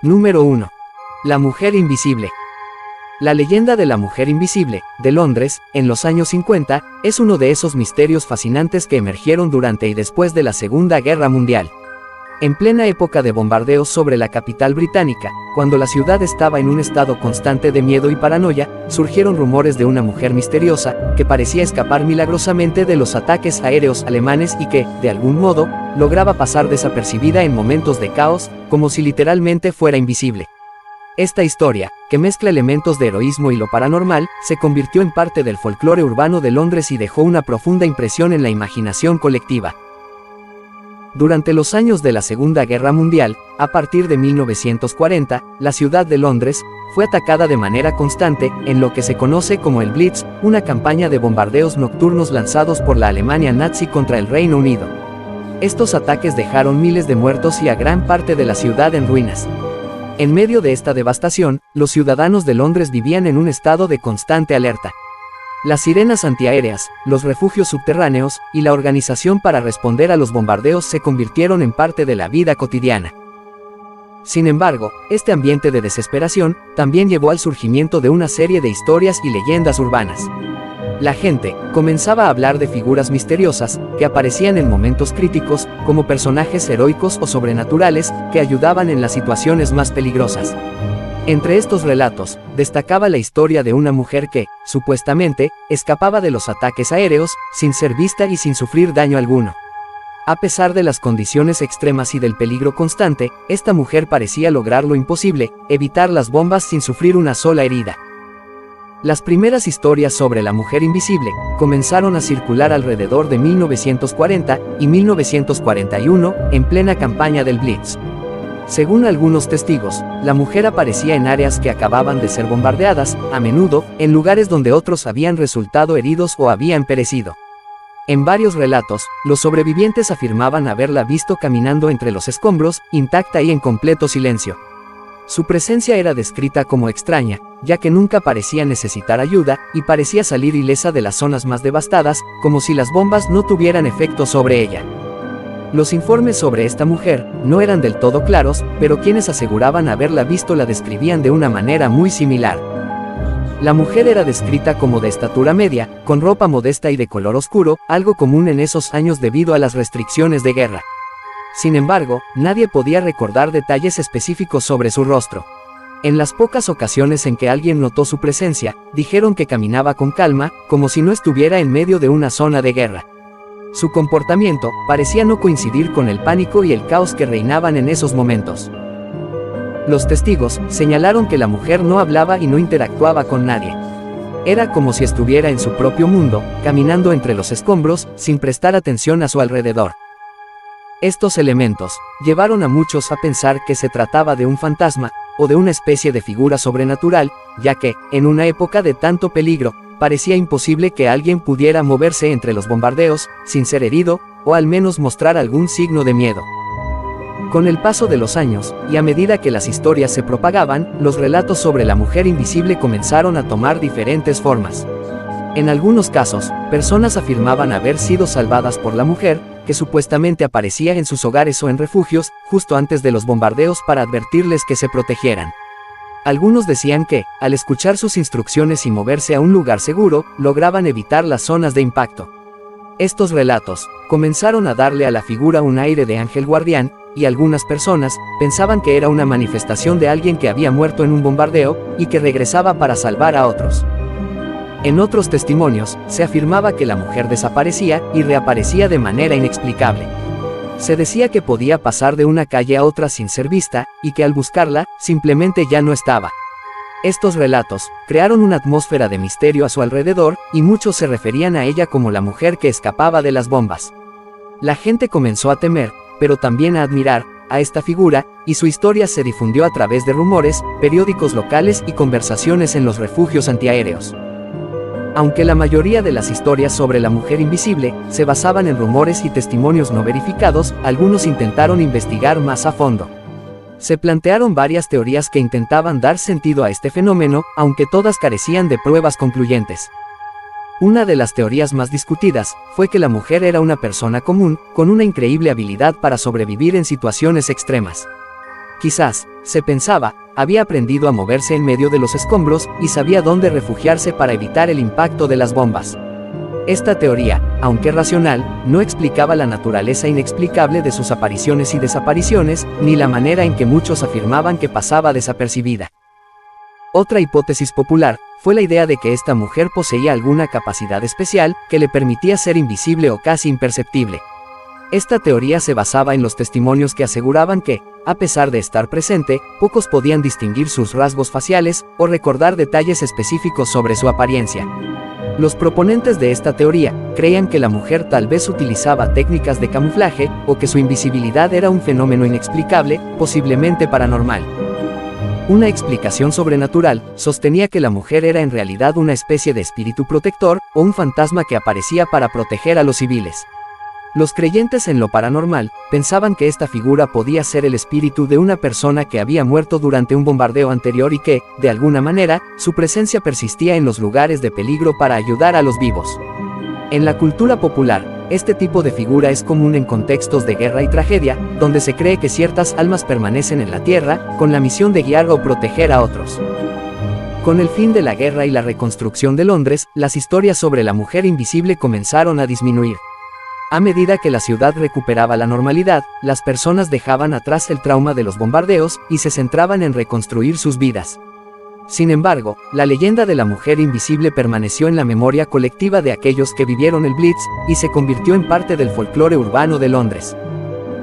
Número 1. La mujer invisible. La leyenda de la mujer invisible, de Londres, en los años 50, es uno de esos misterios fascinantes que emergieron durante y después de la Segunda Guerra Mundial. En plena época de bombardeos sobre la capital británica, cuando la ciudad estaba en un estado constante de miedo y paranoia, surgieron rumores de una mujer misteriosa, que parecía escapar milagrosamente de los ataques aéreos alemanes y que, de algún modo, lograba pasar desapercibida en momentos de caos, como si literalmente fuera invisible. Esta historia, que mezcla elementos de heroísmo y lo paranormal, se convirtió en parte del folclore urbano de Londres y dejó una profunda impresión en la imaginación colectiva. Durante los años de la Segunda Guerra Mundial, a partir de 1940, la ciudad de Londres fue atacada de manera constante en lo que se conoce como el Blitz, una campaña de bombardeos nocturnos lanzados por la Alemania nazi contra el Reino Unido. Estos ataques dejaron miles de muertos y a gran parte de la ciudad en ruinas. En medio de esta devastación, los ciudadanos de Londres vivían en un estado de constante alerta. Las sirenas antiaéreas, los refugios subterráneos, y la organización para responder a los bombardeos se convirtieron en parte de la vida cotidiana. Sin embargo, este ambiente de desesperación también llevó al surgimiento de una serie de historias y leyendas urbanas. La gente comenzaba a hablar de figuras misteriosas, que aparecían en momentos críticos, como personajes heroicos o sobrenaturales, que ayudaban en las situaciones más peligrosas. Entre estos relatos, destacaba la historia de una mujer que, supuestamente, escapaba de los ataques aéreos, sin ser vista y sin sufrir daño alguno. A pesar de las condiciones extremas y del peligro constante, esta mujer parecía lograr lo imposible, evitar las bombas sin sufrir una sola herida. Las primeras historias sobre la mujer invisible comenzaron a circular alrededor de 1940 y 1941, en plena campaña del Blitz. Según algunos testigos, la mujer aparecía en áreas que acababan de ser bombardeadas, a menudo, en lugares donde otros habían resultado heridos o habían perecido. En varios relatos, los sobrevivientes afirmaban haberla visto caminando entre los escombros, intacta y en completo silencio. Su presencia era descrita como extraña, ya que nunca parecía necesitar ayuda, y parecía salir ilesa de las zonas más devastadas, como si las bombas no tuvieran efecto sobre ella. Los informes sobre esta mujer no eran del todo claros, pero quienes aseguraban haberla visto la describían de una manera muy similar. La mujer era descrita como de estatura media, con ropa modesta y de color oscuro, algo común en esos años debido a las restricciones de guerra. Sin embargo, nadie podía recordar detalles específicos sobre su rostro. En las pocas ocasiones en que alguien notó su presencia, dijeron que caminaba con calma, como si no estuviera en medio de una zona de guerra. Su comportamiento parecía no coincidir con el pánico y el caos que reinaban en esos momentos. Los testigos señalaron que la mujer no hablaba y no interactuaba con nadie. Era como si estuviera en su propio mundo, caminando entre los escombros, sin prestar atención a su alrededor. Estos elementos llevaron a muchos a pensar que se trataba de un fantasma, o de una especie de figura sobrenatural, ya que, en una época de tanto peligro, parecía imposible que alguien pudiera moverse entre los bombardeos, sin ser herido, o al menos mostrar algún signo de miedo. Con el paso de los años, y a medida que las historias se propagaban, los relatos sobre la mujer invisible comenzaron a tomar diferentes formas. En algunos casos, personas afirmaban haber sido salvadas por la mujer, que supuestamente aparecía en sus hogares o en refugios, justo antes de los bombardeos para advertirles que se protegieran. Algunos decían que, al escuchar sus instrucciones y moverse a un lugar seguro, lograban evitar las zonas de impacto. Estos relatos comenzaron a darle a la figura un aire de ángel guardián, y algunas personas pensaban que era una manifestación de alguien que había muerto en un bombardeo, y que regresaba para salvar a otros. En otros testimonios, se afirmaba que la mujer desaparecía y reaparecía de manera inexplicable. Se decía que podía pasar de una calle a otra sin ser vista, y que al buscarla, simplemente ya no estaba. Estos relatos crearon una atmósfera de misterio a su alrededor, y muchos se referían a ella como la mujer que escapaba de las bombas. La gente comenzó a temer, pero también a admirar, a esta figura, y su historia se difundió a través de rumores, periódicos locales y conversaciones en los refugios antiaéreos. Aunque la mayoría de las historias sobre la mujer invisible se basaban en rumores y testimonios no verificados, algunos intentaron investigar más a fondo. Se plantearon varias teorías que intentaban dar sentido a este fenómeno, aunque todas carecían de pruebas concluyentes. Una de las teorías más discutidas fue que la mujer era una persona común, con una increíble habilidad para sobrevivir en situaciones extremas. Quizás, se pensaba, había aprendido a moverse en medio de los escombros y sabía dónde refugiarse para evitar el impacto de las bombas. Esta teoría, aunque racional, no explicaba la naturaleza inexplicable de sus apariciones y desapariciones, ni la manera en que muchos afirmaban que pasaba desapercibida. Otra hipótesis popular fue la idea de que esta mujer poseía alguna capacidad especial que le permitía ser invisible o casi imperceptible. Esta teoría se basaba en los testimonios que aseguraban que, a pesar de estar presente, pocos podían distinguir sus rasgos faciales o recordar detalles específicos sobre su apariencia. Los proponentes de esta teoría creían que la mujer tal vez utilizaba técnicas de camuflaje o que su invisibilidad era un fenómeno inexplicable, posiblemente paranormal. Una explicación sobrenatural sostenía que la mujer era en realidad una especie de espíritu protector o un fantasma que aparecía para proteger a los civiles. Los creyentes en lo paranormal pensaban que esta figura podía ser el espíritu de una persona que había muerto durante un bombardeo anterior y que, de alguna manera, su presencia persistía en los lugares de peligro para ayudar a los vivos. En la cultura popular, este tipo de figura es común en contextos de guerra y tragedia, donde se cree que ciertas almas permanecen en la tierra, con la misión de guiar o proteger a otros. Con el fin de la guerra y la reconstrucción de Londres, las historias sobre la mujer invisible comenzaron a disminuir. A medida que la ciudad recuperaba la normalidad, las personas dejaban atrás el trauma de los bombardeos y se centraban en reconstruir sus vidas. Sin embargo, la leyenda de la mujer invisible permaneció en la memoria colectiva de aquellos que vivieron el Blitz y se convirtió en parte del folclore urbano de Londres.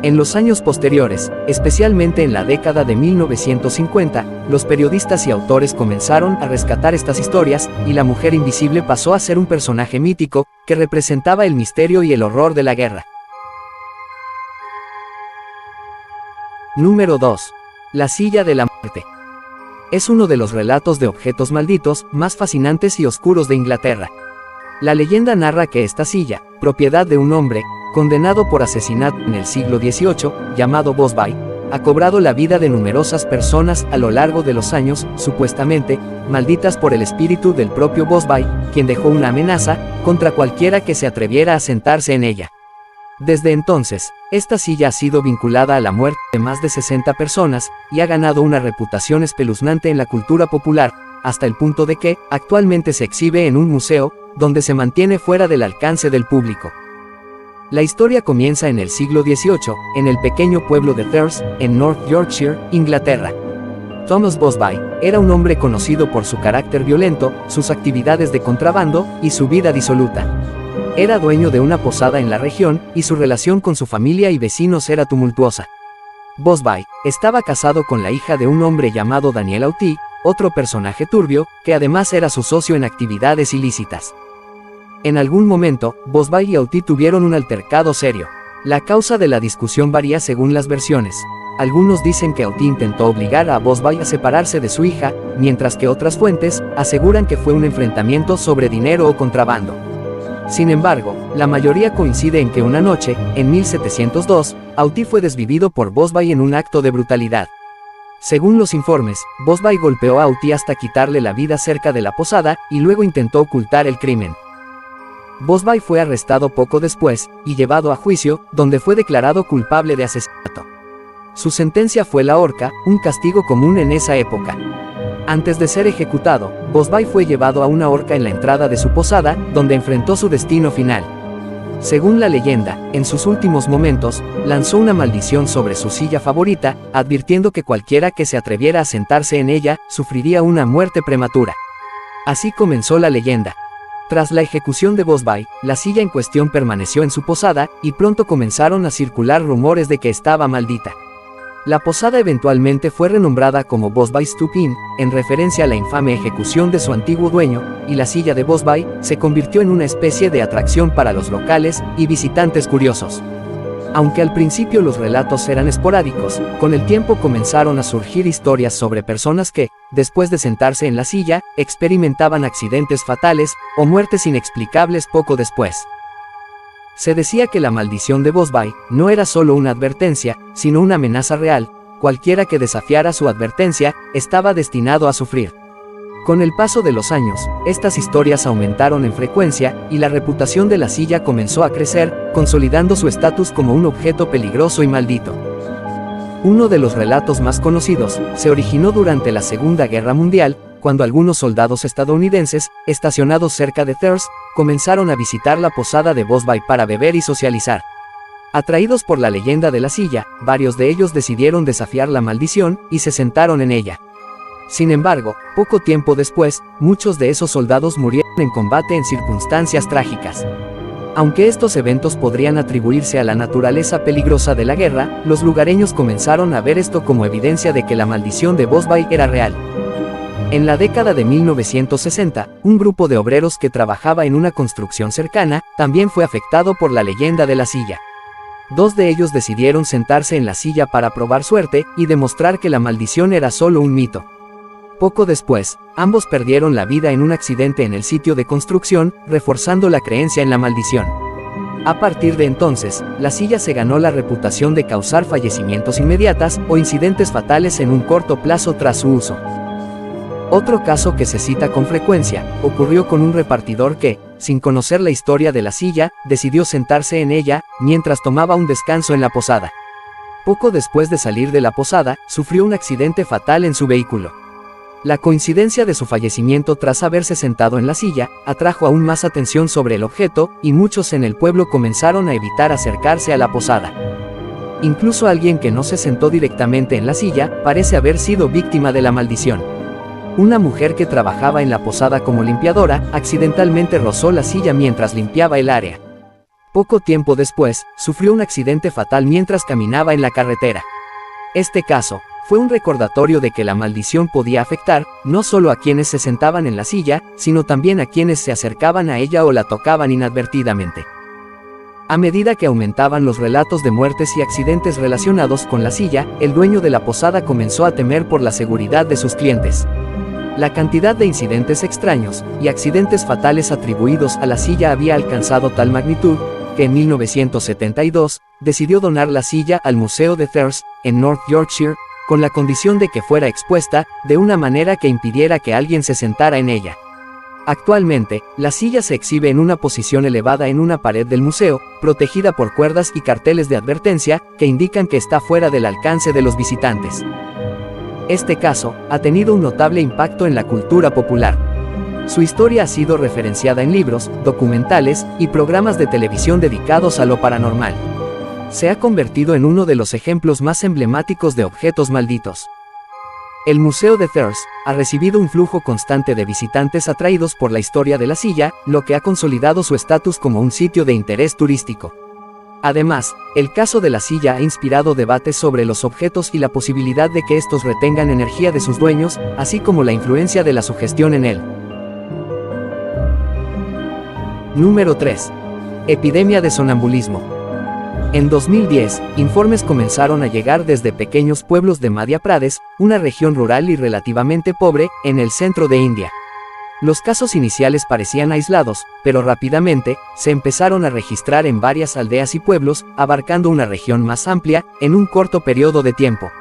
En los años posteriores, especialmente en la década de 1950, los periodistas y autores comenzaron a rescatar estas historias, y la mujer invisible pasó a ser un personaje mítico, que representaba el misterio y el horror de la guerra. Número 2. La silla de la muerte. Es uno de los relatos de objetos malditos más fascinantes y oscuros de Inglaterra. La leyenda narra que esta silla, propiedad de un hombre, condenado por asesinato en el siglo XVIII, llamado Bosby, ha cobrado la vida de numerosas personas a lo largo de los años, supuestamente, malditas por el espíritu del propio Bosby, quien dejó una amenaza contra cualquiera que se atreviera a sentarse en ella. Desde entonces, esta silla ha sido vinculada a la muerte de más de 60 personas, y ha ganado una reputación espeluznante en la cultura popular, hasta el punto de que, actualmente se exhibe en un museo, donde se mantiene fuera del alcance del público. La historia comienza en el siglo XVIII, en el pequeño pueblo de Thurles, en North Yorkshire, Inglaterra. Thomas Bosby era un hombre conocido por su carácter violento, sus actividades de contrabando y su vida disoluta. Era dueño de una posada en la región, y su relación con su familia y vecinos era tumultuosa. Bosby estaba casado con la hija de un hombre llamado Daniel Auty, otro personaje turbio, que además era su socio en actividades ilícitas. En algún momento, Bosby y Auty tuvieron un altercado serio. La causa de la discusión varía según las versiones. Algunos dicen que Auty intentó obligar a Bosby a separarse de su hija, mientras que otras fuentes aseguran que fue un enfrentamiento sobre dinero o contrabando. Sin embargo, la mayoría coincide en que una noche, en 1702, Auty fue desvivido por Bosby en un acto de brutalidad. Según los informes, Bosby golpeó a Auty hasta quitarle la vida cerca de la posada, y luego intentó ocultar el crimen. Bosby fue arrestado poco después, y llevado a juicio, donde fue declarado culpable de asesinato. Su sentencia fue la horca, un castigo común en esa época. Antes de ser ejecutado, Bosby fue llevado a una horca en la entrada de su posada, donde enfrentó su destino final. Según la leyenda, en sus últimos momentos, lanzó una maldición sobre su silla favorita, advirtiendo que cualquiera que se atreviera a sentarse en ella, sufriría una muerte prematura. Así comenzó la leyenda. Tras la ejecución de Bosby, la silla en cuestión permaneció en su posada, y pronto comenzaron a circular rumores de que estaba maldita. La posada eventualmente fue renombrada como Bosby's Stoop Inn, en referencia a la infame ejecución de su antiguo dueño, y la silla de Bosby se convirtió en una especie de atracción para los locales y visitantes curiosos. Aunque al principio los relatos eran esporádicos, con el tiempo comenzaron a surgir historias sobre personas que, después de sentarse en la silla, experimentaban accidentes fatales o muertes inexplicables poco después. Se decía que la maldición de Bosby no era solo una advertencia, sino una amenaza real. Cualquiera que desafiara su advertencia estaba destinado a sufrir. Con el paso de los años, estas historias aumentaron en frecuencia, y la reputación de la silla comenzó a crecer, consolidando su estatus como un objeto peligroso y maldito. Uno de los relatos más conocidos se originó durante la Segunda Guerra Mundial, cuando algunos soldados estadounidenses, estacionados cerca de Thirsk, comenzaron a visitar la posada de Bosby para beber y socializar. Atraídos por la leyenda de la silla, varios de ellos decidieron desafiar la maldición y se sentaron en ella. Sin embargo, poco tiempo después, muchos de esos soldados murieron en combate en circunstancias trágicas. Aunque estos eventos podrían atribuirse a la naturaleza peligrosa de la guerra, los lugareños comenzaron a ver esto como evidencia de que la maldición de Bosby era real. En la década de 1960, un grupo de obreros que trabajaba en una construcción cercana, también fue afectado por la leyenda de la silla. Dos de ellos decidieron sentarse en la silla para probar suerte y demostrar que la maldición era solo un mito. Poco después, ambos perdieron la vida en un accidente en el sitio de construcción, reforzando la creencia en la maldición. A partir de entonces, la silla se ganó la reputación de causar fallecimientos inmediatas o incidentes fatales en un corto plazo tras su uso. Otro caso que se cita con frecuencia, ocurrió con un repartidor que, sin conocer la historia de la silla, decidió sentarse en ella, mientras tomaba un descanso en la posada. Poco después de salir de la posada, sufrió un accidente fatal en su vehículo. La coincidencia de su fallecimiento tras haberse sentado en la silla, atrajo aún más atención sobre el objeto, y muchos en el pueblo comenzaron a evitar acercarse a la posada. Incluso alguien que no se sentó directamente en la silla, parece haber sido víctima de la maldición. Una mujer que trabajaba en la posada como limpiadora, accidentalmente rozó la silla mientras limpiaba el área. Poco tiempo después, sufrió un accidente fatal mientras caminaba en la carretera. Este caso fue un recordatorio de que la maldición podía afectar, no solo a quienes se sentaban en la silla, sino también a quienes se acercaban a ella o la tocaban inadvertidamente. A medida que aumentaban los relatos de muertes y accidentes relacionados con la silla, el dueño de la posada comenzó a temer por la seguridad de sus clientes. La cantidad de incidentes extraños y accidentes fatales atribuidos a la silla había alcanzado tal magnitud, que en 1972, decidió donar la silla al Museo de Thirsk, en North Yorkshire, con la condición de que fuera expuesta, de una manera que impidiera que alguien se sentara en ella. Actualmente, la silla se exhibe en una posición elevada en una pared del museo, protegida por cuerdas y carteles de advertencia, que indican que está fuera del alcance de los visitantes. Este caso ha tenido un notable impacto en la cultura popular. Su historia ha sido referenciada en libros, documentales y programas de televisión dedicados a lo paranormal. Se ha convertido en uno de los ejemplos más emblemáticos de objetos malditos. El Museo de Thirsk ha recibido un flujo constante de visitantes atraídos por la historia de la silla, lo que ha consolidado su estatus como un sitio de interés turístico. Además, el caso de la silla ha inspirado debates sobre los objetos y la posibilidad de que estos retengan energía de sus dueños, así como la influencia de la sugestión en él. Número 3. Epidemia de sonambulismo. En 2010, informes comenzaron a llegar desde pequeños pueblos de Madhya Pradesh, una región rural y relativamente pobre, en el centro de India. Los casos iniciales parecían aislados, pero rápidamente, se empezaron a registrar en varias aldeas y pueblos, abarcando una región más amplia, en un corto periodo de tiempo.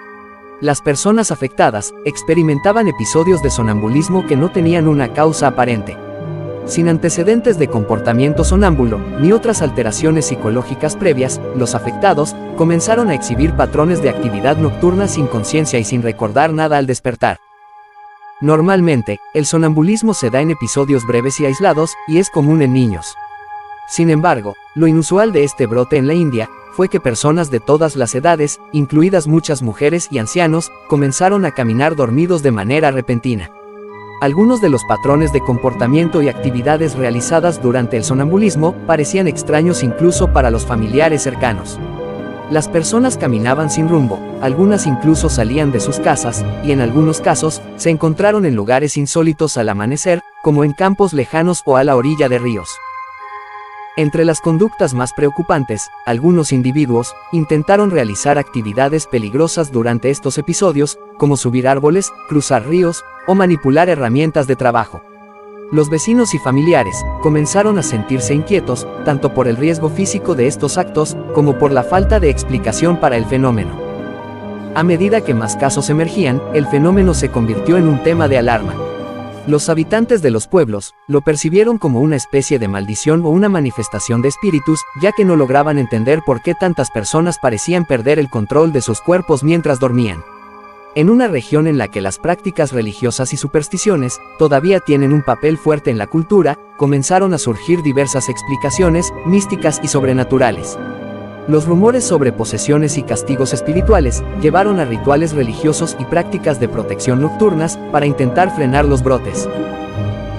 Las personas afectadas experimentaban episodios de sonambulismo que no tenían una causa aparente. Sin antecedentes de comportamiento sonámbulo, ni otras alteraciones psicológicas previas, los afectados comenzaron a exhibir patrones de actividad nocturna sin conciencia y sin recordar nada al despertar. Normalmente, el sonambulismo se da en episodios breves y aislados, y es común en niños. Sin embargo, lo inusual de este brote en la India fue que personas de todas las edades, incluidas muchas mujeres y ancianos, comenzaron a caminar dormidos de manera repentina. Algunos de los patrones de comportamiento y actividades realizadas durante el sonambulismo parecían extraños incluso para los familiares cercanos. Las personas caminaban sin rumbo, algunas incluso salían de sus casas, y en algunos casos, se encontraron en lugares insólitos al amanecer, como en campos lejanos o a la orilla de ríos. Entre las conductas más preocupantes, algunos individuos intentaron realizar actividades peligrosas durante estos episodios, como subir árboles, cruzar ríos, o manipular herramientas de trabajo. Los vecinos y familiares comenzaron a sentirse inquietos, tanto por el riesgo físico de estos actos, como por la falta de explicación para el fenómeno. A medida que más casos emergían, el fenómeno se convirtió en un tema de alarma. Los habitantes de los pueblos lo percibieron como una especie de maldición o una manifestación de espíritus, ya que no lograban entender por qué tantas personas parecían perder el control de sus cuerpos mientras dormían. En una región en la que las prácticas religiosas y supersticiones todavía tienen un papel fuerte en la cultura, comenzaron a surgir diversas explicaciones místicas y sobrenaturales. Los rumores sobre posesiones y castigos espirituales llevaron a rituales religiosos y prácticas de protección nocturnas para intentar frenar los brotes.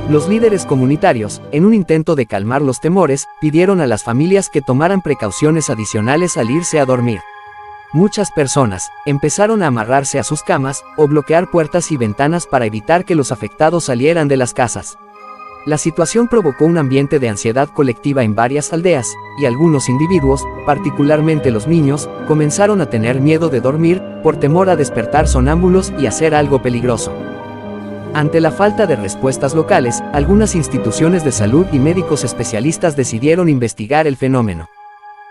Los líderes comunitarios, en un intento de calmar los temores, pidieron a las familias que tomaran precauciones adicionales al irse a dormir. Muchas personas empezaron a amarrarse a sus camas o bloquear puertas y ventanas para evitar que los afectados salieran de las casas. La situación provocó un ambiente de ansiedad colectiva en varias aldeas, y algunos individuos, particularmente los niños, comenzaron a tener miedo de dormir, por temor a despertar sonámbulos y hacer algo peligroso. Ante la falta de respuestas locales, algunas instituciones de salud y médicos especialistas decidieron investigar el fenómeno.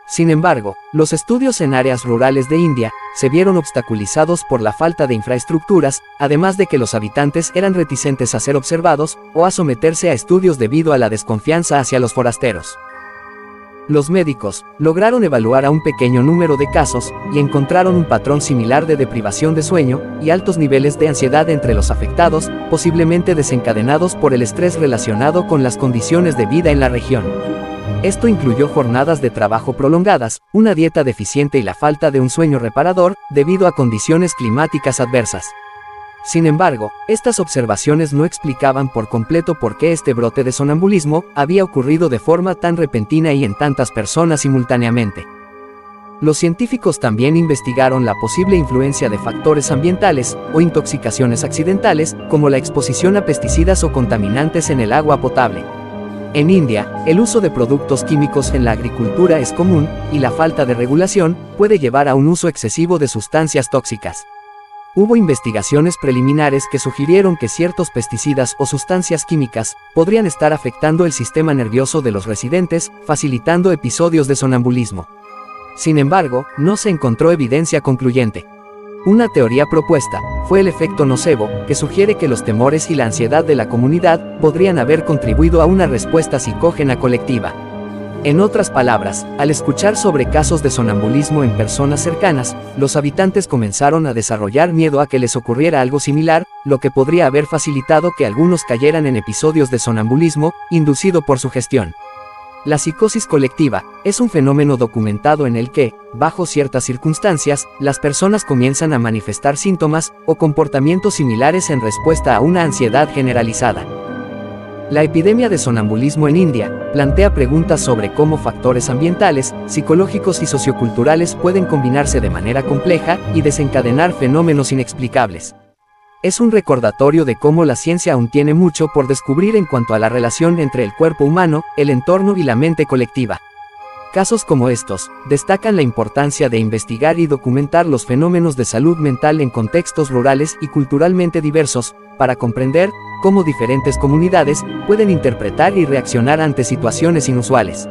Sin embargo, los estudios en áreas rurales de India se vieron obstaculizados por la falta de infraestructuras, además de que los habitantes eran reticentes a ser observados o a someterse a estudios debido a la desconfianza hacia los forasteros. Los médicos lograron evaluar a un pequeño número de casos y encontraron un patrón similar de deprivación de sueño y altos niveles de ansiedad entre los afectados, posiblemente desencadenados por el estrés relacionado con las condiciones de vida en la región. Esto incluyó jornadas de trabajo prolongadas, una dieta deficiente y la falta de un sueño reparador, debido a condiciones climáticas adversas. Sin embargo, estas observaciones no explicaban por completo por qué este brote de sonambulismo había ocurrido de forma tan repentina y en tantas personas simultáneamente. Los científicos también investigaron la posible influencia de factores ambientales o intoxicaciones accidentales, como la exposición a pesticidas o contaminantes en el agua potable. En India, el uso de productos químicos en la agricultura es común, y la falta de regulación puede llevar a un uso excesivo de sustancias tóxicas. Hubo investigaciones preliminares que sugirieron que ciertos pesticidas o sustancias químicas podrían estar afectando el sistema nervioso de los residentes, facilitando episodios de sonambulismo. Sin embargo, no se encontró evidencia concluyente. Una teoría propuesta fue el efecto nocebo, que sugiere que los temores y la ansiedad de la comunidad podrían haber contribuido a una respuesta psicógena colectiva. En otras palabras, al escuchar sobre casos de sonambulismo en personas cercanas, los habitantes comenzaron a desarrollar miedo a que les ocurriera algo similar, lo que podría haber facilitado que algunos cayeran en episodios de sonambulismo, inducido por su gestión. La psicosis colectiva es un fenómeno documentado en el que, bajo ciertas circunstancias, las personas comienzan a manifestar síntomas o comportamientos similares en respuesta a una ansiedad generalizada. La epidemia de sonambulismo en India plantea preguntas sobre cómo factores ambientales, psicológicos y socioculturales pueden combinarse de manera compleja y desencadenar fenómenos inexplicables. Es un recordatorio de cómo la ciencia aún tiene mucho por descubrir en cuanto a la relación entre el cuerpo humano, el entorno y la mente colectiva. Casos como estos destacan la importancia de investigar y documentar los fenómenos de salud mental en contextos rurales y culturalmente diversos, para comprender cómo diferentes comunidades pueden interpretar y reaccionar ante situaciones inusuales.